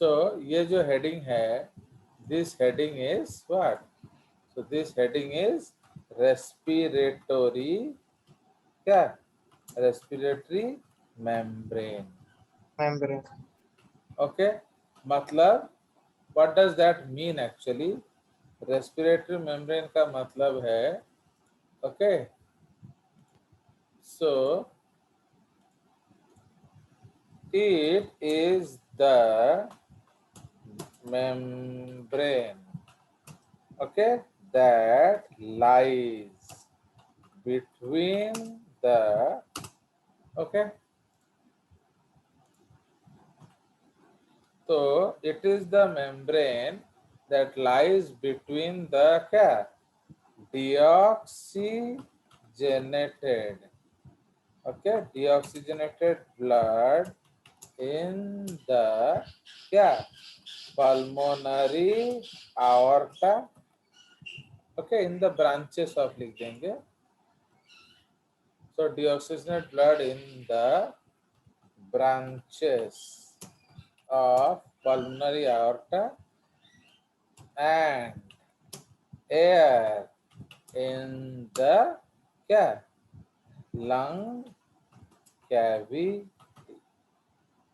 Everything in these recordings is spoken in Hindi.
सो ये जो हेडिंग है, this heading is what? So this heading is respiratory, क्या? Respiratory membrane. मेम्ब्रेन। ओके, मतलब what does that mean actually? Respiratory membrane का मतलब है, okay, so it is the membrane, okay, that lies between the, okay, so it is the membrane that lies between the क्या? Deoxygenated, okay, deoxygenated blood in the क्या? Pulmonary aorta, okay, in the branches of लिख देंगे. So deoxygenated blood in the branches of pulmonary aorta and air in the क्या? Lung cavity.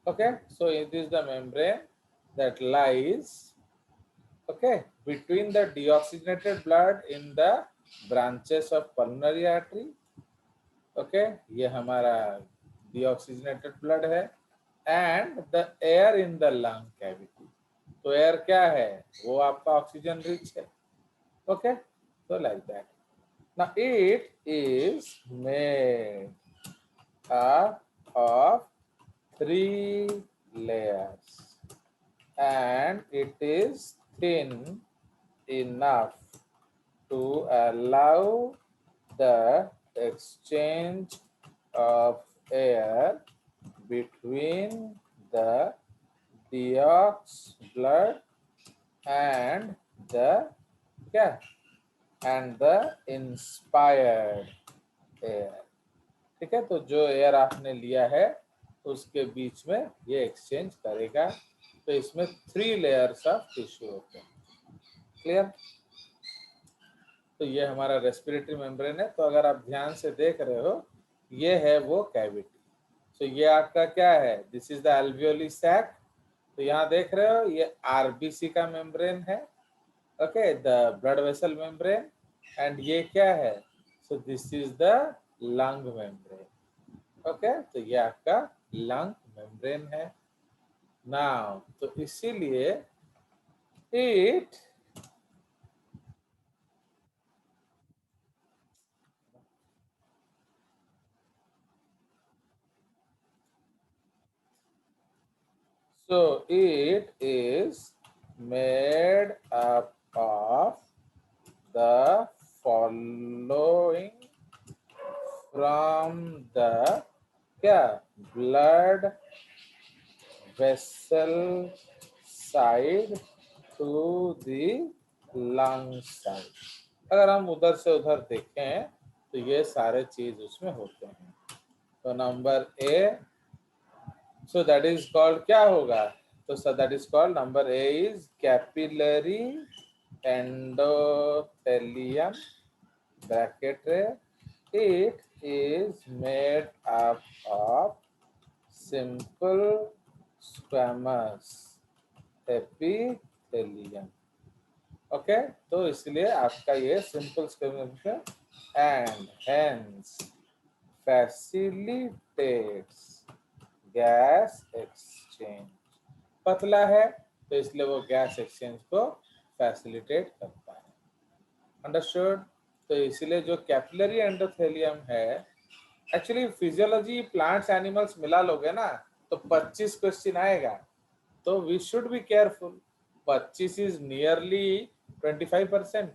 Okay, so it is the membrane that lies, okay, between the deoxygenated blood in the branches of pulmonary artery. Okay, ये हमारा डीऑक्सीजनेटेड ब्लड है, and the air in the lung cavity. तो एयर क्या है? वो आपका ऑक्सीजन रिच है। ओके, तो like that. Now it is made up of 3 layers and it is thin enough to allow the exchange of air between the deox blood and the क्या? And the inspired air। ठीक है, तो जो एयर आपने लिया है उसके बीच में ये एक्सचेंज करेगा। तो इसमें 3 लेयर्स ऑफ टिश्यू होते हैं। क्लियर? तो ये हमारा रेस्पिरेटरी मेम्ब्रेन है। तो अगर आप ध्यान से देख रहे हो, ये है वो कैविटी। तो ये आपका क्या है? This is the alveoli sac. तो यहाँ देख रहे हो, ये आरबीसी का मेम्ब्रेन है, okay, the blood vessel membrane. And ये क्या है? So this is the lung membrane. Okay, तो ये आपका लंग मेम्ब्रेन है। नाउ तो इसीलिए it so it is made up of the following from the क्या? Blood vessel side to the lung side. अगर हम उधर से उधर देखें तो ये सारे चीज उसमें होते हैं। तो number A, so that is called क्या होगा? तो सो that is called, number A is capillary endothelium, bracket है, it is made up of simple squamous epithelium। Okay, तो इसलिए आपका ये simple squamous and hence facilitates gas exchange. पतला है तो इसलिए वो गैस एक्सचेंज को फैसिलिटेट करता है। अंडरस्टूड? तो इसलिए जो कैपिलरी एंडोथेलियम है, एक्चुअली फिजियोलॉजी प्लांट्स एनिमल्स मिला लोगे ना तो 25 क्वेश्चन आएगा। तो we should be careful. 25 is nearly 25%,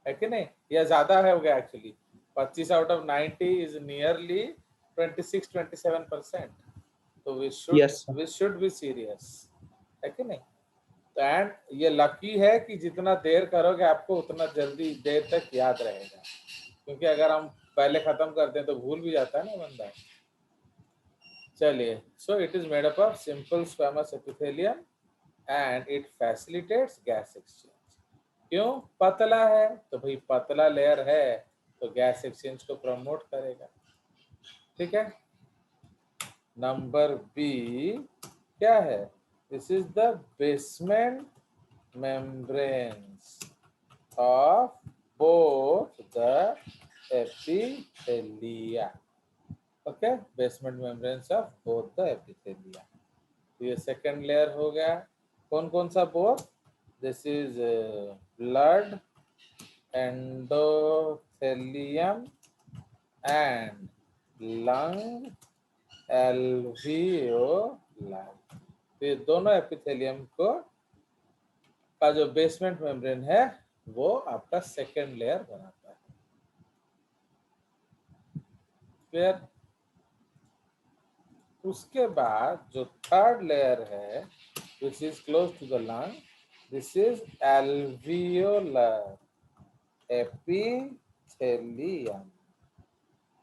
है कि नहीं? या ज्यादा है हो गया actually. 25 out of 90 is nearly 26-27%। तो yes sir. We should be serious, है कि नहीं? तो एंड ये लकी है कि जितना देर करोगे आपको उतना जल्दी देर तक याद रहेगा, क्योंकि अगर हम पहले खत्म कर दें तो भूल भी जाता है ना बंदा। चलिए, सो it is made up of simple squamous epithelium and it facilitates gas exchange. क्यों? पतला है तो भाई पतला लेयर है तो गैस एक्सचेंज को प्रमोट करेगा। ठीक है। नंबर बी क्या है? This is the basement membranes of both the epithelia. Okay, basement membranes of both the epithelia. तो ये सेकेंड लेयर हो गया। कौन कौन सा both? This is blood endothelium and lung alveoli. तो ये दोनों एपिथेलियम को का जो बेसमेंट मेम्ब्रेन है वो आपका सेकेंड लेयर बनाता है। क्लियर? उसके बाद जो थर्ड लेयर है which is close to the lung, this is alveolar epithelium.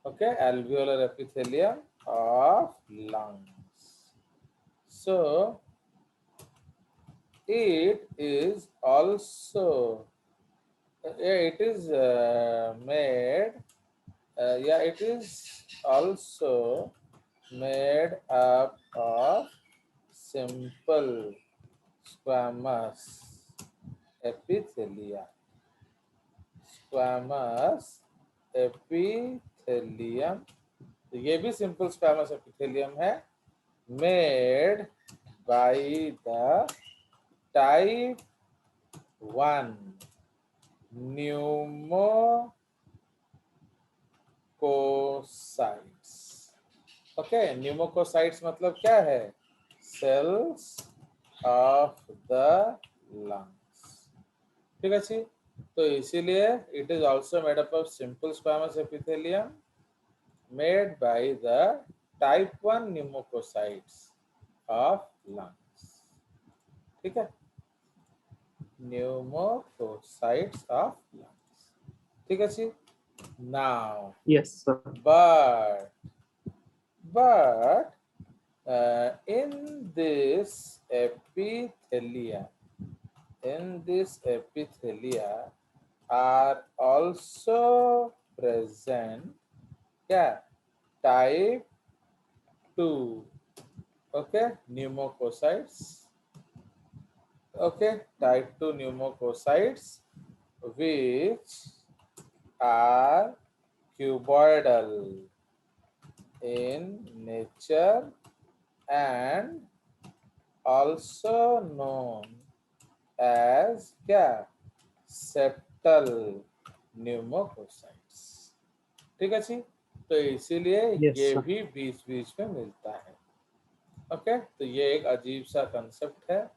Okay, alveolar epithelium of lungs. So it is also it is made it is also made up of simple squamous epithelia. Squamous epithelium, तो ये भी सिंपल स्क्वामस एपिथेलियम है, made by the type 1 pneumocytes. Okay, pneumocytes मतलब क्या है? Cells of the lungs. ठीक है जी। तो इसीलिए it is also made up of simple squamous epithelium made by the type 1 pneumocytes of lungs. ठीक है, न्यूमोकोसाइट्स ऑफ लंग्स। ठीक है जी। Now Yes, sir. but in this epithelia are also present क्या? Type 2 okay pneumococytes. Okay, type 2 pneumococytes which are cuboidal in nature and also known as क्या? सेप्टल न्यूमोकोसाइट्स। ठीक है जी। तो इसीलिए Yes, ये sir. भी बीच बीच में मिलता है। ओके, तो ये एक अजीब सा कंसेप्ट है।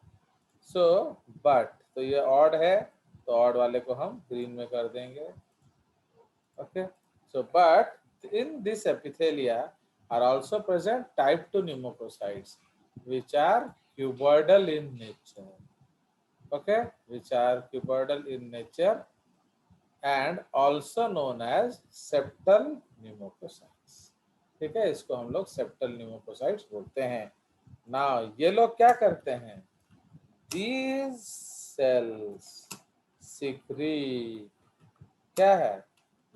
सो बट तो ये ऑड है तो ऑड वाले को हम ग्रीन में कर देंगे। Okay, so but in this epithelia are also present type 2 pneumococytes which are cuboidal in nature. Okay, which are cuboidal in nature and also known as septal pneumococytes. ठीक है, इसको हम लोग सेप्टल न्यूमोकोसाइट्स बोलते हैं। नाउ ये लोग क्या करते हैं? These cells secrete क्या है?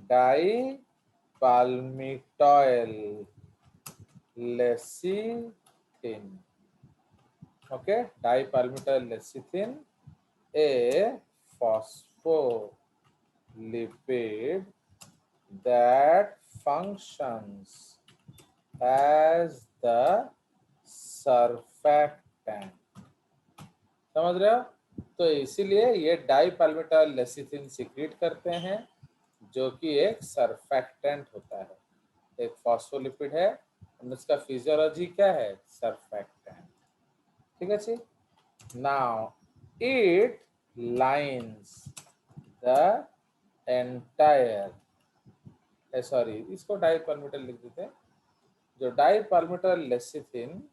Dipalmitoyl lecithin. Okay, dipalmitoyl lecithin a phospholipid that functions as the surfactant। समझ रहे हो? तो इसीलिए ये डाइपाल्मिटॉयल लेसिथिन सिक्रीट करते हैं जो कि एक सर्फैक्टेंट होता है। एक फॉस्फोलिपिड है और उसका फिजियोलॉजी क्या है? सर्फैक्टेंट। ठीक है जी। Now it lines the entire sorry इसको डाइपाल्मिटॉयल लिख देते हैं। जो dipalmitoyl lecithin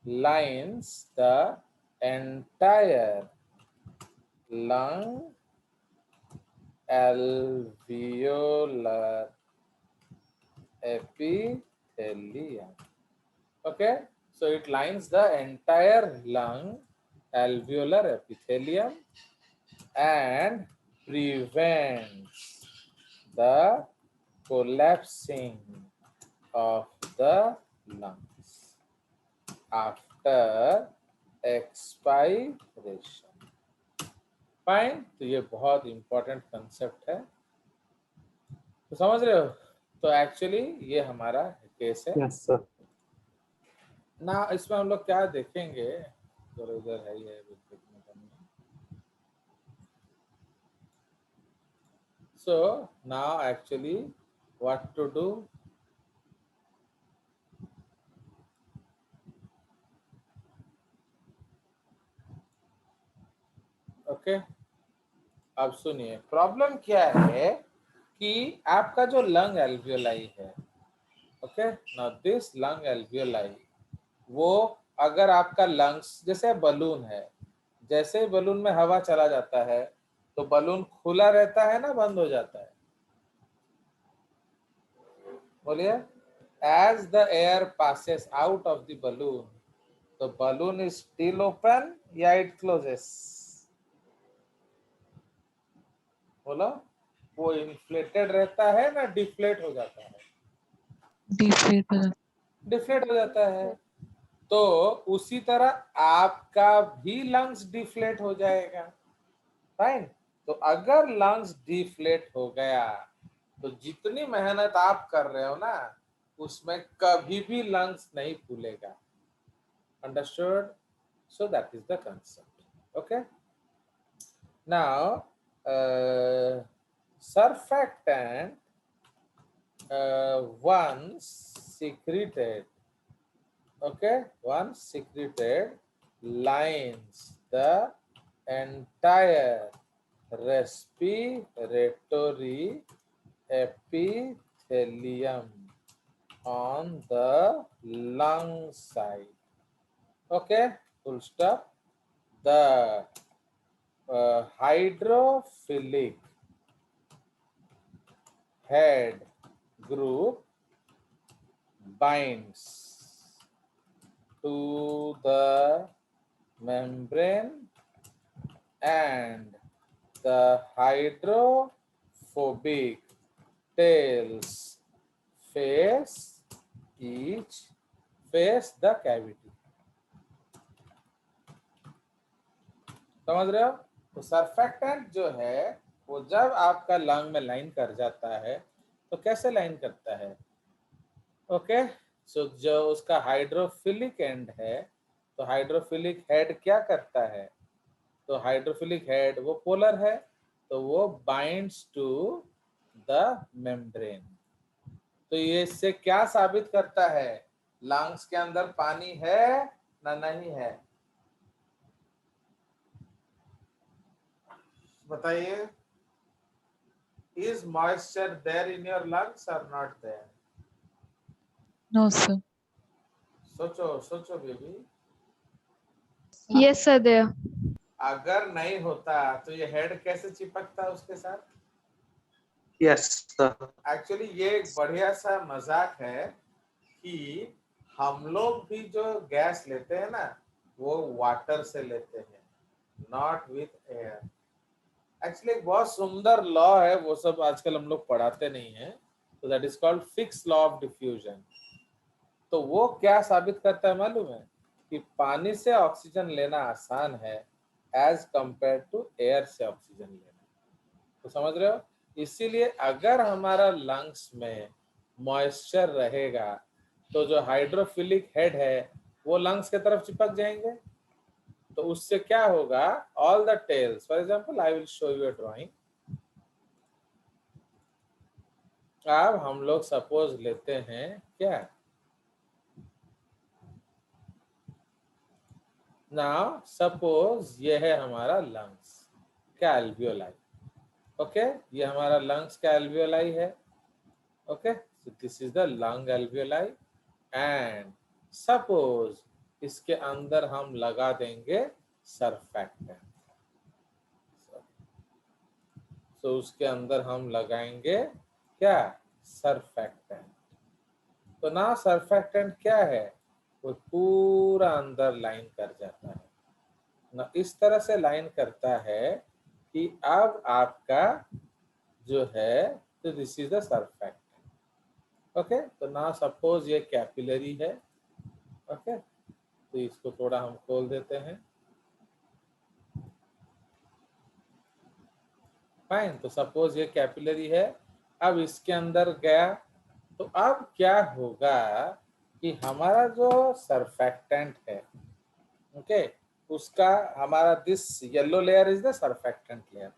lines the entire lung alveolar epithelium. Okay, So it lines the entire lung alveolar epithelium and prevents the collapsing of the lungs after expiration. Fine, तो ये बहुत इंपॉर्टेंट कंसेप्ट है, तो समझ रहे हो। तो एक्चुअली ये हमारा केस है Yes, sir. ना। इसमें हम लोग क्या देखेंगे, जो इधर है ये देखने का नहीं। So now actually what to do? Okay, अब सुनिए प्रॉब्लम क्या है कि आपका जो लंग एल्वियोलाई है, okay, now this lung alveoli, वो अगर आपका लंग्स जैसे बलून है, जैसे ही बलून में हवा चला जाता है तो बलून खुला रहता है ना बंद हो जाता है, बोलिए। As the air passes out of the balloon, the balloon is still open या it closes, बोलो। वो इन्फ्लेटेड रहता है ना डिफ्लेट हो जाता है? डिफ्लेट हो जाता है। तो उसी तरह आपका भी लंग्स डिफ्लेट हो जाएगा, फाइन। तो अगर लंग्स डिफ्लेट हो गया तो जितनी मेहनत आप कर रहे हो ना, उसमें कभी भी लंग्स नहीं फूलेगा। Understood? So that is the concept. Okay, now surfactant once secreted, okay, once secreted lines the entire respiratory epithelium on the lung side, okay, full stop. The hydrophilic head group binds to the membrane and the hydrophobic tails face the cavity. समझ रहे हो? तो सर्फेक्टेंट जो है वो जब आपका लंग में लाइन कर जाता है तो कैसे लाइन करता है? ओके, सो जो उसका हाइड्रोफिलिक एंड है, तो हाइड्रोफिलिक हेड क्या करता है? तो हाइड्रोफिलिक हेड वो पोलर है, तो वो बाइंड्स टू द मेम्ब्रेन। तो ये इससे क्या साबित करता है? लंग्स के अंदर पानी है ना नहीं है? बताइए, is moisture there in your lungs or not there? No, sir. सोचो सोचो बेबी। Yes, sir, there. अगर नहीं होता तो ये हेड कैसे चिपकता उसके साथ? Yes, sir. एक्चुअली ये एक बढ़िया सा मजाक है कि हम लोग भी जो गैस लेते हैं ना, वो वाटर से लेते हैं, नॉट विथ एयर। एक्चुअली एक बहुत सुंदर लॉ है, वो सब आजकल हम लोग पढ़ाते नहीं है, तो that is called fix law of diffusion. तो वो क्या साबित करता है मालूम है? कि पानी से ऑक्सीजन लेना आसान है एज कंपेयर टू एयर से ऑक्सीजन लेना। तो समझ रहे हो? इसीलिए अगर हमारा लंग्स में मॉइस्चर रहेगा तो जो हाइड्रोफिलिक हेड है वो लंग्स के तरफ चिपक जाएंगे। तो उससे क्या होगा? All the tails, for example I will show you a drawing. अब हम लोग सपोज लेते हैं क्या, नाउ सपोज ये है हमारा लंग्स का एल्वियोलाई, ओके, ये हमारा लंग्स का एल्वियोलाई है, okay, so this is the lung alveoli and suppose इसके अंदर हम लगा देंगे सर्फेक्टेंट। तो उसके अंदर हम लगाएंगे क्या? सर्फेक्टेंट। तो ना सर्फेक्टेंट क्या है? वो पूरा अंदर लाइन कर जाता है ना, इस तरह से लाइन करता है कि अब आपका जो है, तो this is the surfactant. Okay, तो ना सपोज ये कैपिलरी है। ओके, तो इसको थोड़ा हम खोल देते हैं। फाइन, तो सपोज ये कैपिलरी है, अब इसके अंदर गया, तो अब क्या होगा कि हमारा जो सरफेक्टेंट है, ओके, उसका हमारा this yellow layer is the surfactant layer.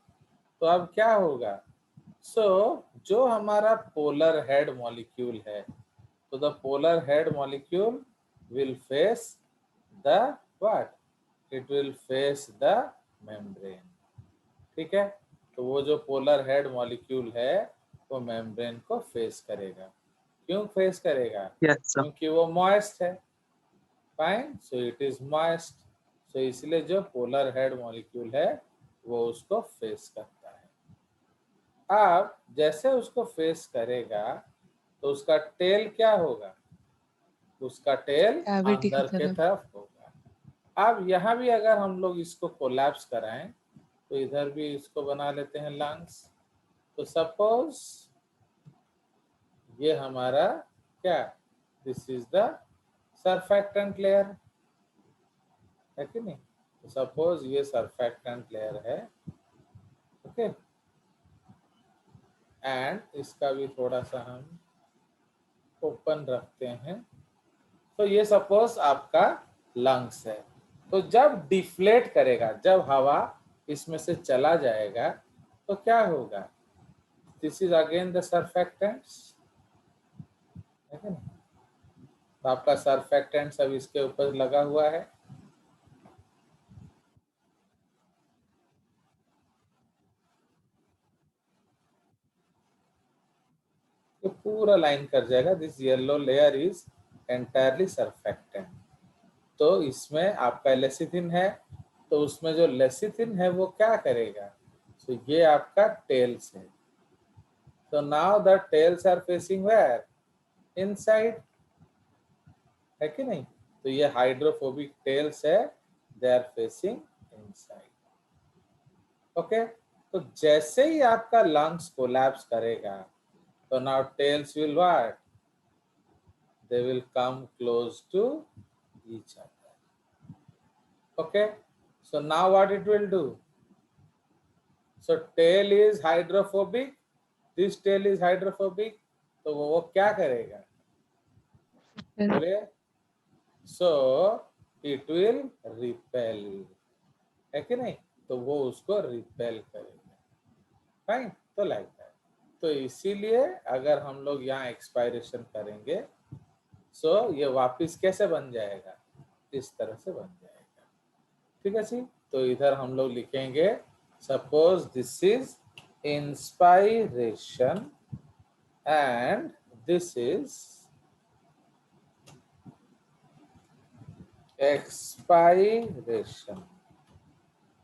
तो अब क्या होगा, सो जो हमारा पोलर हेड मॉलिक्यूल है, तो the polar head molecule will face the what, it will face the membrane. ठीक है, तो वो जो पोलर हेड मॉलिक्यूल है वो मेम्ब्रेन को फेस करेगा। क्यों फेस करेगा? Yes, sir. क्योंकि वो मॉइस्ट है। Fine, so it is moist, so इसलिए जो पोलर हेड मॉलिक्यूल है वो उसको फेस करता है। अब जैसे उसको फेस करेगा तो उसका टेल क्या होगा, उसका टेल कैविटी की अंदर के तरफ। तरफ होगा। अब यहाँ भी अगर हम लोग इसको कोलैप्स कराएं, तो इधर भी इसको बना लेते हैं लंग्स। तो सपोज ये हमारा क्या, this is the surfactant layer, है कि नहीं? तो सपोज ये सरफेक्टेंट लेयर है। ओके, एंड इसका भी थोड़ा सा हम ओपन रखते हैं। तो ये सपोज आपका लंग्स है। तो जब डिफ्लेट करेगा, जब हवा इसमें से चला जाएगा, तो क्या होगा, this is again the surfactants, है ना? तो आपका सर्फेक्टेंट सब इसके ऊपर लगा हुआ है। तो पूरा लाइन कर जाएगा, this yellow layer is entirely surfactant. तो इसमें आपका लेसिथिन है, तो उसमें जो लेसिथिन है वो क्या करेगा, तो ये आपका टेल्स है। तो now the tails are facing where, inside, है कि नहीं? तो ये हाइड्रोफोबिक टेल्स है, they are facing inside. Okay, तो जैसे ही आपका लंग्स कोलैप्स करेगा, तो now tails will what, they will come close to each other. Okay, so now what it will do, so tail is hydrophobic, this tail is hydrophobic, तो वो क्या करेगा, फिर बोलिए? so it will repel, है कि नहीं? तो वो उसको रिपेल करेगा। फाइन, तो लाइक दैट। तो इसीलिए अगर हम लोग यहाँ एक्सपायरेशन करेंगे, सो ये वापिस कैसे बन जाएगा, इस तरह से बन जाएगा। ठीक है जी, तो इधर हम लोग लिखेंगे, suppose this is inspiration and this is expiration.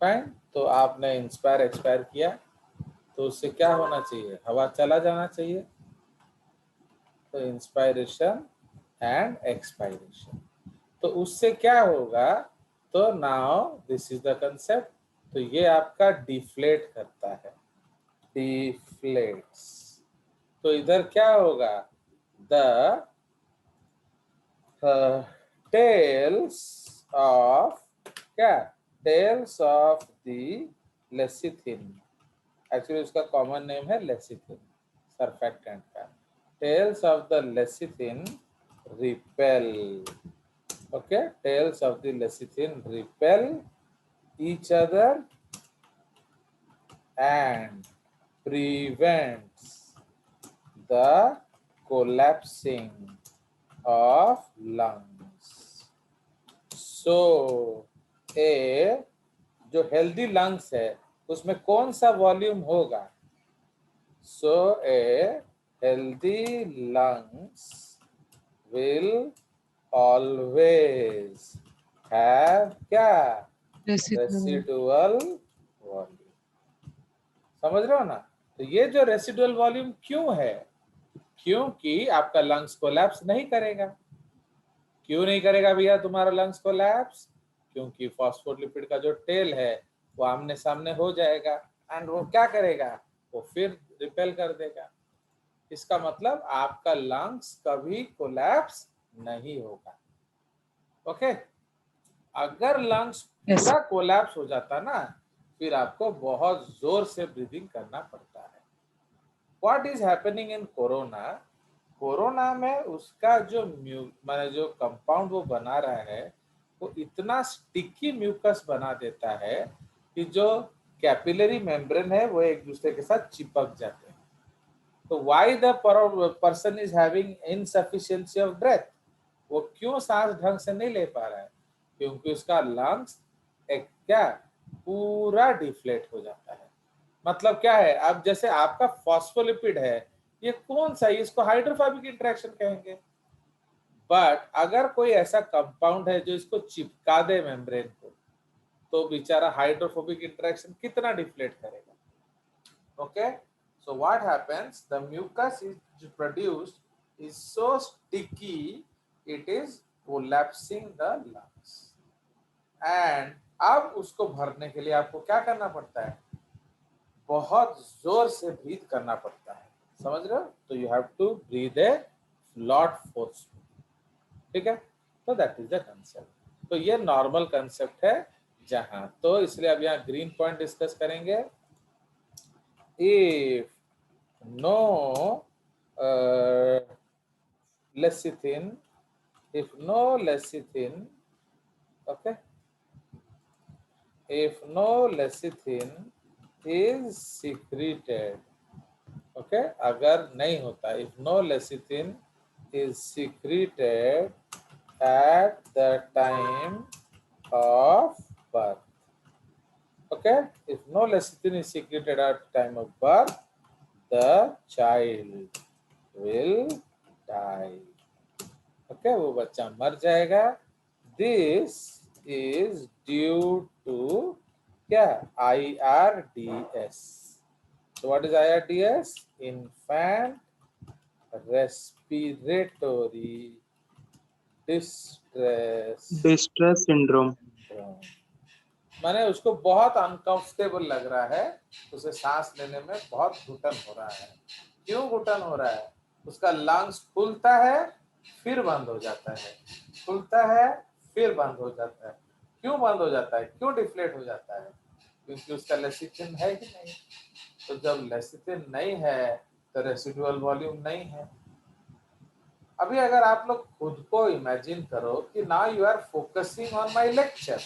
Fine, तो आपने इंस्पायर एक्सपायर किया, तो उससे क्या होना चाहिए, हवा चला जाना चाहिए। तो इंस्पायरेशन एंड एक्सपायरेशन, तो उससे क्या होगा, तो now this is the concept, तो ये आपका डिफ्लेट करता है, डिफ्लेट्स। तो इधर क्या होगा, द टेल्स ऑफ क्या, tails of the lecithin, actually उसका कॉमन नेम है लेसिथिन, सर्फेक्टेंट का। Tails of the lecithin repel, okay, tails of the lecithin repel each other and prevents the collapsing of lungs. So a जो हेल्दी लंग्स है उसमें कौन सा वॉल्यूम होगा, so a healthy lungs will always have क्या, रेसिडुअल वॉल्यूम। समझ रहे हो ना? तो ये जो रेसिडुअल वॉल्यूम क्यों है, क्योंकि आपका लंग्स कोलैप्स नहीं करेगा। क्यों नहीं करेगा भैया तुम्हारा लंग्स कोलैप्स? क्योंकि फॉस्फोलिपिड का जो टेल है वो आमने सामने हो जाएगा एंड वो क्या करेगा, वो फिर रिपेल कर देगा। इसका मतलब आपका लंग्स कभी कोलैप्स नहीं होगा। ओके, अगर लंग्स Yes. पूरा कोलैप्स हो जाता ना, फिर आपको बहुत जोर से ब्रीदिंग करना पड़ता है। What is happening in corona? Corona में उसका जो माने जो कंपाउंड वो बना रहा है वो इतना स्टिकी म्यूकस बना देता है कि जो कैपिलरी मेम्ब्रेन है वो एक दूसरे के साथ चिपक जाते हैं। तो why the person is having insufficiency of breath? वो क्यों सांस ढंग से नहीं ले पा रहा है? क्योंकि उसका लंग्स एक क्या पूरा डिफ्लेट हो जाता है। मतलब क्या है, अब जैसे आपका फॉस्फोलिपिड है, ये कौन सा है? इसको हाइड्रोफोबिक इंटरेक्शन कहेंगे। बट अगर कोई ऐसा कंपाउंड है जो इसको चिपका दे मेम्ब्रेन को, तो बेचारा हाइड्रोफोबिक इंटरेक्शन कितना डिफ्लेट करेगा। Okay, so what happens, the mucus is produced is so sticky, it is collapsing the lungs and अब उसको भरने के लिए आपको क्या करना पड़ता है, बहुत जोर से ब्रीथ करना पड़ता है। समझ रहे हो? तो you have to breathe a lot force. ठीक है, तो दैट इज द कंसेप्ट। तो ये नॉर्मल कंसेप्ट है जहां, तो इसलिए अब यहाँ ग्रीन पॉइंट डिस्कस करेंगे। If no lecithin, if no lecithin, okay, if no lecithin is secreted, okay, अगर नहीं होता, if no lecithin is secreted at the time of birth, okay, if no lecithin is secreted at time of birth, the child will die. Okay, वो बच्चा मर जाएगा। This is due to क्या, IRDS. So what is IRDS? Infant respiratory distress syndrome. syndrome. माने उसको बहुत अनकंफर्टेबल लग रहा है, उसे सांस लेने में बहुत घुटन हो रहा है। क्यों घुटन हो रहा है? उसका लंग्स फूलता है फिर बंद हो जाता है, फूलता है फिर बंद हो जाता है। क्यों बंद हो जाता है, क्यों डिफ्लेट हो जाता है? क्योंकि उसका लेसिथिन है ही नहीं। तो जब लेसिथिन नहीं है तो रेसिडुअल वॉल्यूम नहीं है। अभी अगर आप लोग खुद को इमेजिन करो कि now you are focusing on my lecture,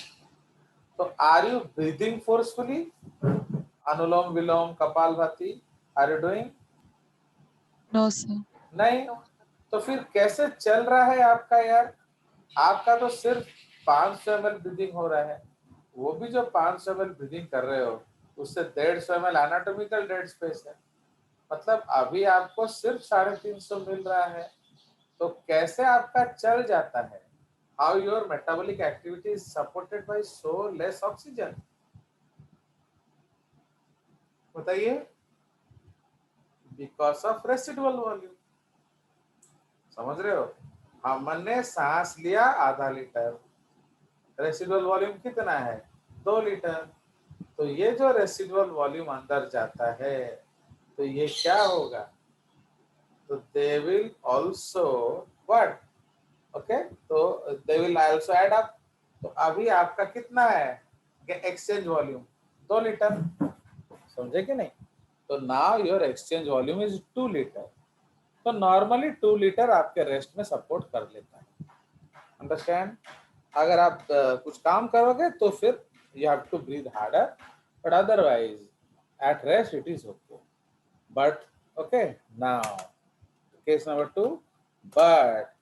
तो are you breathing forcefully? Anulom vilom kapalbhati are you doing? No, sir. नहीं। तो फिर कैसे चल रहा है आपका यार? आपका तो सिर्फ 500 ml ब्रीदिंग हो रहा है। वो भी जो 500 ml ब्रीदिंग कर रहे हो उससे 150 ml एनाटॉमिकल डेड स्पेस है। मतलब अभी आपको सिर्फ 350 मिल रहा है। तो कैसे आपका चल जाता है? How your metabolic activity is supported by so less oxygen? बताइए। Because of residual volume. समझ रहे हो? हमने सांस लिया आधा लीटर, रेसिडुअल वॉल्यूम कितना है? 2 लीटर। तो ये जो रेसिडुअल वॉल्यूम अंदर जाता है तो ये क्या होगा? तो they will also what, okay, तो they will also add up. तो अभी आपका कितना है एक्सचेंज वॉल्यूम? 2 लीटर। समझे कि नहीं? तो now your exchange volume is 2 litre. तो नॉर्मली 2 लीटर आपके रेस्ट में सपोर्ट कर लेता है। अंडरस्टैंड? अगर आप कुछ काम करोगे तो फिर you have to breathe harder, but otherwise at rest it is okay. But okay, now case number 2, but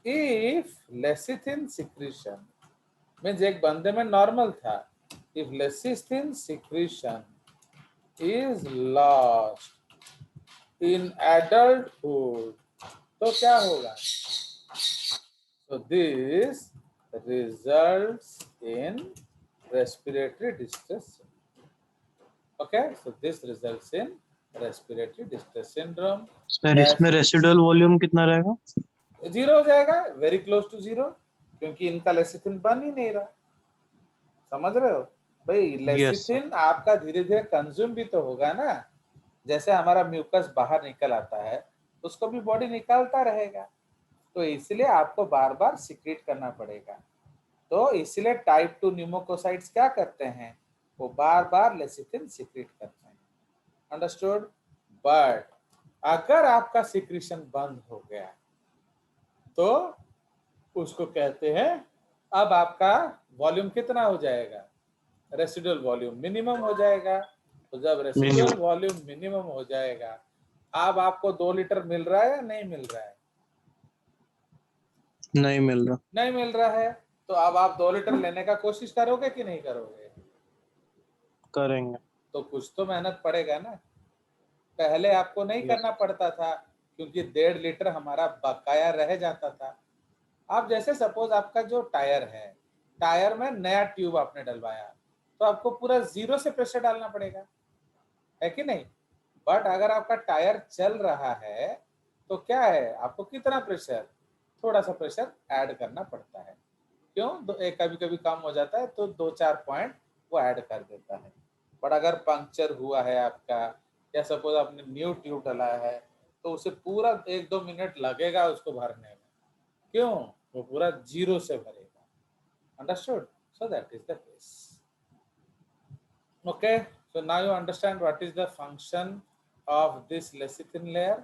if lecithin secretion means एक बंदे में नॉर्मल था, if lecithin secretion is lost in adulthood, तो क्या होगा? So this results in respiratory distress syndrome. Okay, so this results in respiratory distress syndrome. Sir इसमें रेसिडुअल वॉल्यूम कितना रहेगा? जीरो हो जाएगा, वेरी क्लोज टू जीरो, क्योंकि इनका लेसिथिन बन ही नहीं रहा। समझ रहे हो भाई? Yes, sir. लेसिथिन आपका धीरे धीरे कंज्यूम भी तो होगा ना, जैसे हमारा म्यूकस बाहर निकल आता है उसको भी बॉडी निकालता रहेगा, तो इसलिए आपको बार बार सिक्रीट करना पड़ेगा। तो इसलिए टाइप 2 न्यूमोकोसाइट्स क्या करते हैं, वो बार बार लेसिथिन सिक्रीट करते हैं। अंडरस्टूड? बट अगर आपका सिक्रीशन बंद हो गया तो उसको कहते हैं, अब आपका वॉल्यूम कितना हो जाएगा, रेसिडुअल वॉल्यूम मिनिमम हो जाएगा। तो जब रेसिडुअल Minimum. वॉल्यूम मिनिमम हो जाएगा, अब आपको 2 लीटर मिल रहा है या नहीं मिल रहा है? नहीं मिल रहा. नहीं मिल रहा है, तो अब आप 2 लीटर लेने का कोशिश करोगे कि नहीं करोगे? करेंगे. तो कुछ तो मेहनत पड़ेगा ना। पहले आपको नहीं Yes. करना पड़ता था, क्योंकि 1.5 लीटर हमारा बकाया रह जाता था। आप जैसे सपोज आपका जो टायर है, टायर में नया ट्यूब आपने डलवाया, तो आपको पूरा जीरो से प्रेशर डालना पड़ेगा, है कि नहीं? बट अगर आपका टायर चल रहा है तो क्या है, आपको कितना प्रेशर, थोड़ा सा प्रेशर ऐड करना पड़ता है। क्यों? एक कभी कभी कम हो जाता है तो 2-4 पॉइंट वो ऐड कर देता है। बट अगर पंक्चर हुआ है आपका, या सपोज आपने न्यू ट्यूब डला है, तो उसे पूरा 1-2 मिनट लगेगा उसको भरने में। क्यों? वो पूरा जीरो से भरेगा। Understood? So that is the case. Okay, so now you understand what is the function of this lecithin layer.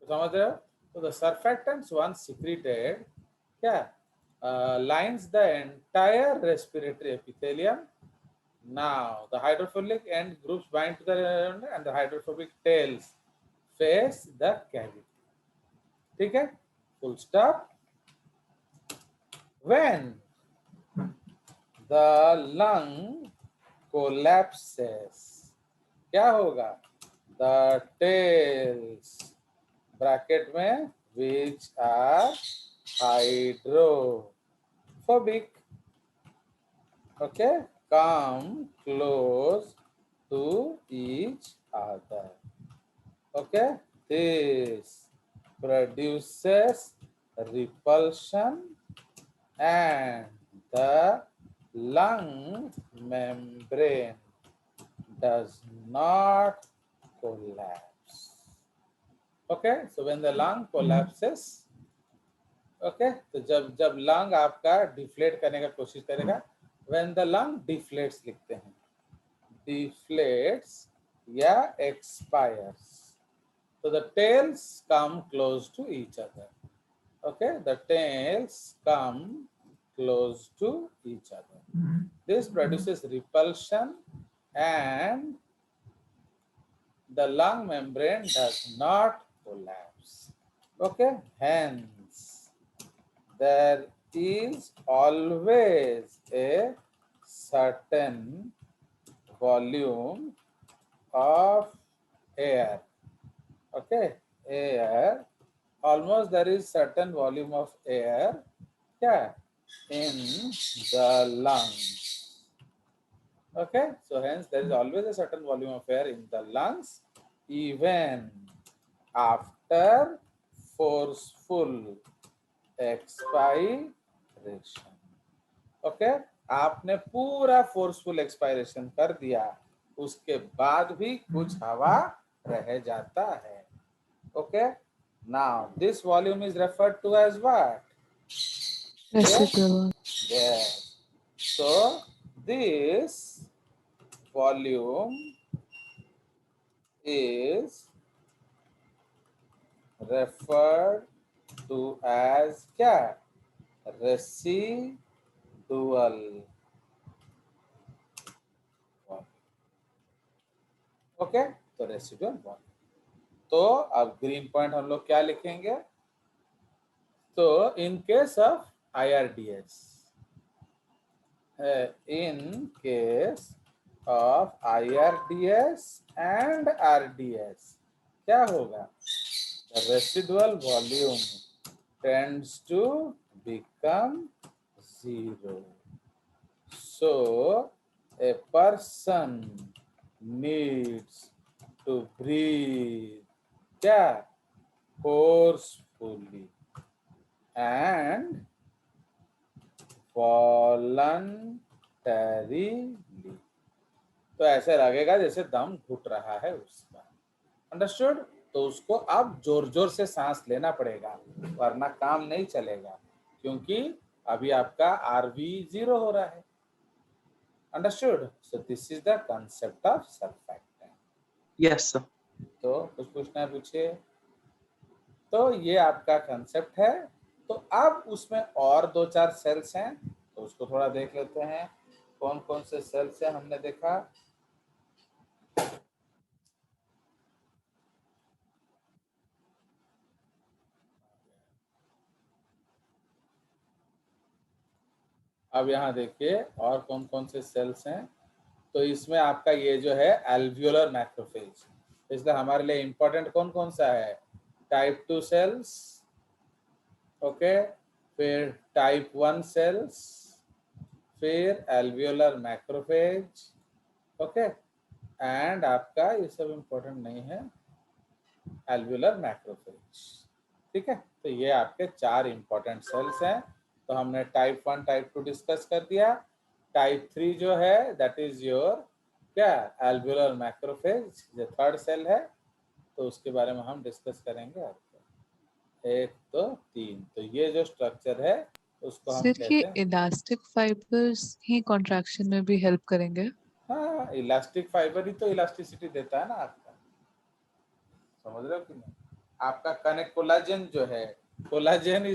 समझ रहे हो? So the surfactants once secreted, क्या lines the entire respiratory epithelium. Now the hydrophilic end groups bind to the and the hydrophobic tails face the cavity. ठीक है? Full stop. When the lung collapses, क्या होगा? The tails ब्रैकेट में which are hydrophobic, okay, come close to each other. Okay, this produces repulsion and the lung membrane does not collapse. Okay, so when the lung collapses, okay, तो जब लंग आपका डिफ्लेट करने का कोशिश करेगा, when the lung deflates लिखते हैं, deflates या expires, so the tails come close to each other. Okay, the tails come close to each other. This produces repulsion and the lung membrane does not collapse. Okay, hence there is always a certain volume of air. Okay, air, almost there is certain volume of air, yeah, in the lungs. Okay, so hence there is always a certain volume of air in the lungs even after forceful expiration. Okay, आपने पूरा फोर्सफुल एक्सपायरेशन कर दिया, उसके बाद भी कुछ हवा रह जाता है. Okay, now this volume is referred to as what? Residual. Yes. So this volume is referred to as क्या? Residual. ओके, तो रेसिडुअल volume. तो अब ग्रीन पॉइंट हम लोग क्या लिखेंगे? तो in case of IRDS, in case of IRDS and RDS, क्या होगा? The residual volume tends to become zero. So a person needs to breathe, क्या? forcefully and voluntarily. तो ऐसे लगेगा जैसे दम घुट रहा है उसका। अंडरस्टूड? तो उसको अब जोर जोर से सांस लेना पड़ेगा, वरना काम नहीं चलेगा, क्योंकि अभी आपका RV 0 हो रहा है। Understood? So this is the concept of surfactant. Yes sir. तो कुछ पूछना है पूछिए। तो ये आपका कंसेप्ट है। तो अब उसमें और 2-4 सेल्स हैं, तो उसको थोड़ा देख लेते हैं। कौन कौन से सेल्स हैं हमने देखा। अब यहाँ देखिए और कौन कौन से सेल्स हैं। तो इसमें आपका ये जो है एल्वियोलर मैक्रोफेज, इसलिए हमारे लिए इंपॉर्टेंट कौन कौन सा है, टाइप 2 सेल्स, ओके, फिर टाइप 1 सेल्स, फिर एल्वियोलर मैक्रोफेज, ओके, एंड आपका ये सब इंपॉर्टेंट नहीं है, एल्वियोलर मैक्रोफेज। ठीक है, तो ये आपके 4 इंपॉर्टेंट सेल्स हैं। तो हमने टाइप 1 टाइप 2 डिस्कस कर दिया। टाइप 3 जो है दैट इज योर क्या, एल्वियोलर मैक्रोफेज, जो थर्ड सेल है, तो उसके बारे में हम डिस्कस करेंगे। 1 2 3, तो ये जो स्ट्रक्चर है उसको हम सर ये कहते हैं, इलास्टिक फाइबर्स ही कॉन्ट्रैक्शन में भी हेल्प करेंगे? हाँ, इलास्टिक फाइबर ही तो इलास्टिसिटी देता है ना आपका। समझ रहे हो कि नहीं? आपका कनेक्ट कोलाजन जो है, कोलाजन